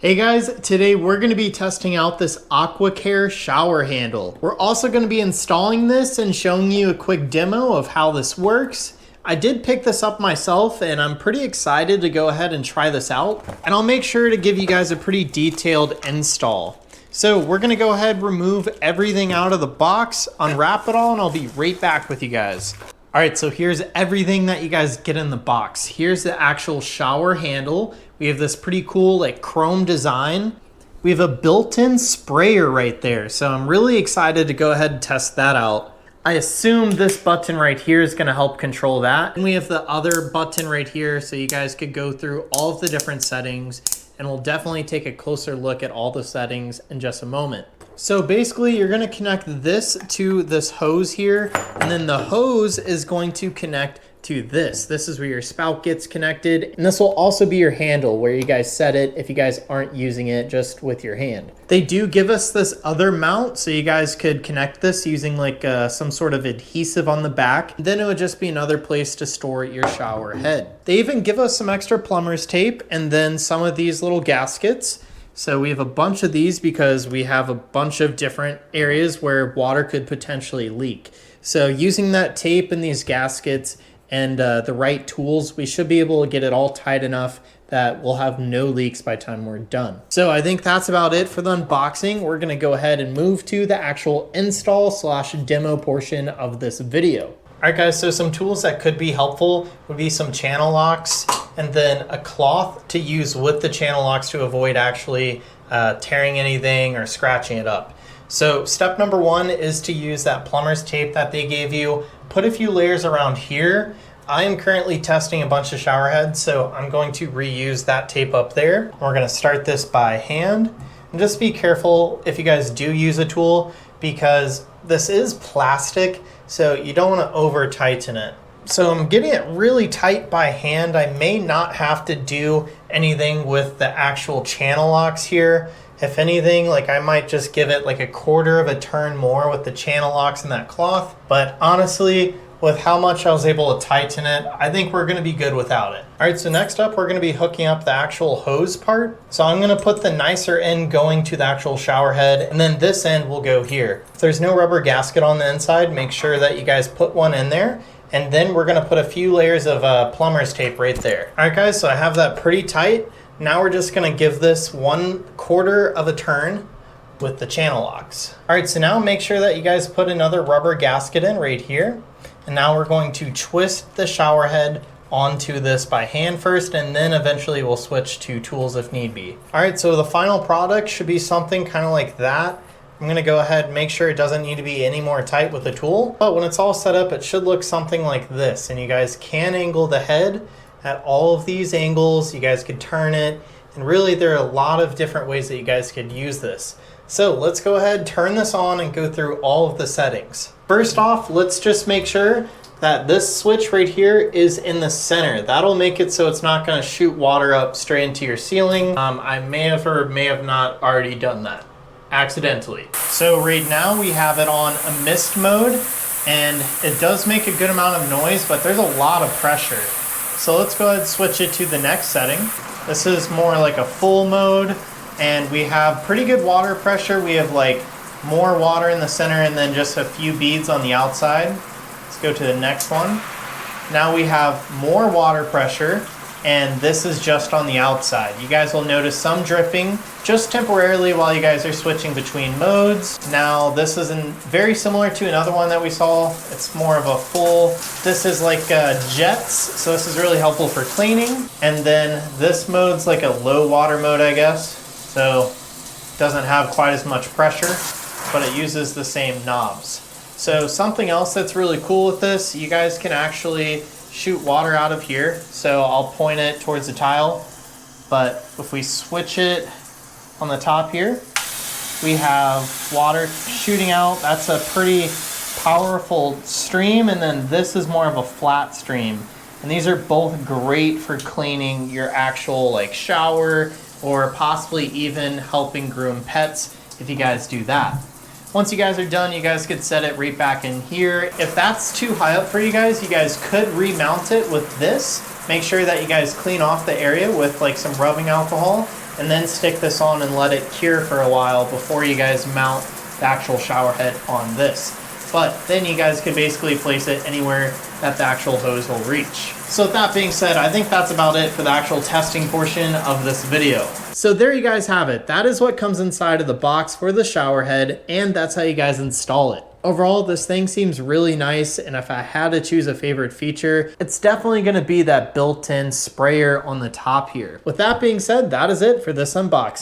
Hey guys, today we're going to be testing out this AquaCare shower handle. We're also going to be installing this and showing you a quick demo of how this works. I did pick this up myself and I'm pretty excited to go ahead and try this out. And I'll make sure to give you guys a pretty detailed install. So we're going to go ahead and remove everything out of the box, unwrap it all, and I'll be right back with you guys. All right, so here's everything that you guys get in the box. Here's the actual shower handle. We have this pretty cool like chrome design. We have a built-in sprayer right there. So I'm really excited to go ahead and test that out. I assume this button right here is gonna help control that. And we have the other button right here so you guys could go through all of the different settings, and we'll definitely take a closer look at all the settings in just a moment. So basically you're gonna connect this to this hose here, and then the hose is going to connect to this. This is where your spout gets connected, and this will also be your handle where you guys set it if you guys aren't using it just with your hand. They do give us this other mount so you guys could connect this using like some sort of adhesive on the back. Then it would just be another place to store your shower head. They even give us some extra plumber's tape and then some of these little gaskets. So we have a bunch of these because we have a bunch of different areas where water could potentially leak. So using that tape and these gaskets and the right tools, we should be able to get it all tight enough that we'll have no leaks by the time we're done. So I think that's about it for the unboxing. We're gonna go ahead and move to the actual install / demo portion of this video. All right guys, so some tools that could be helpful would be some channel locks and then a cloth to use with the channel locks to avoid actually tearing anything or scratching it up. So step number one is to use that plumber's tape that they gave you. Put a few layers around here. I am currently testing a bunch of shower heads, so I'm going to reuse that tape up there. We're gonna start this by hand. And just be careful if you guys do use a tool because this is plastic, so you don't wanna over tighten it. So I'm getting it really tight by hand. I may not have to do anything with the actual channel locks here. If anything, like I might just give it like a quarter of a turn more with the channel locks and that cloth. But honestly, with how much I was able to tighten it, I think we're gonna be good without it. All right, so next up, we're gonna be hooking up the actual hose part. So I'm gonna put the nicer end going to the actual shower head, and then this end will go here. If there's no rubber gasket on the inside, make sure that you guys put one in there. And then we're gonna put a few layers of plumber's tape right there. All right guys, so I have that pretty tight. Now we're just gonna give this 1/4 of a turn with the channel locks. All right, so now make sure that you guys put another rubber gasket in right here. And now we're going to twist the shower head onto this by hand first, and then eventually we'll switch to tools if need be. All right, so the final product should be something kind of like that. I'm gonna go ahead and make sure it doesn't need to be any more tight with the tool, but when it's all set up, it should look something like this. And you guys can angle the head at all of these angles. You guys could turn it, and really there are a lot of different ways that you guys could use this. So let's go ahead, turn this on, and go through all of the settings. First off, let's just make sure that this switch right here is in the center. That'll make it so it's not gonna shoot water up straight into your ceiling. I may have or may have not already done that accidentally. So right now we have it on a mist mode, and it does make a good amount of noise, but there's a lot of pressure. So let's go ahead and switch it to the next setting. This is more like a full mode, and we have pretty good water pressure. We have like more water in the center and then just a few beads on the outside. Let's go to the next one. Now we have more water pressure, and this is just on the outside. You guys will notice some dripping just temporarily while you guys are switching between modes. Now this is very similar to another one that we saw. It's more of a full, this is like jets, so this is really helpful for cleaning. And then this mode's like a low water mode, I guess. So it doesn't have quite as much pressure, but it uses the same knobs. So something else that's really cool with this, you guys can actually shoot water out of here. So I'll point it towards the tile, but if we switch it on the top here, we have water shooting out. That's a pretty powerful stream, and then this is more of a flat stream. And these are both great for cleaning your actual like shower, or possibly even helping groom pets if you guys do that. Once you guys are done, you guys could set it right back in here. If that's too high up for you guys could remount it with this. Make sure that you guys clean off the area with like some rubbing alcohol, and then stick this on and let it cure for a while before you guys mount the actual shower head on this. But then you guys could basically place it anywhere that the actual hose will reach. So with that being said, I think that's about it for the actual testing portion of this video. So there you guys have it. That is what comes inside of the box for the shower head, and that's how you guys install it. Overall, this thing seems really nice, and if I had to choose a favorite feature, it's definitely going to be that built-in sprayer on the top here. With that being said, that is it for this unboxing.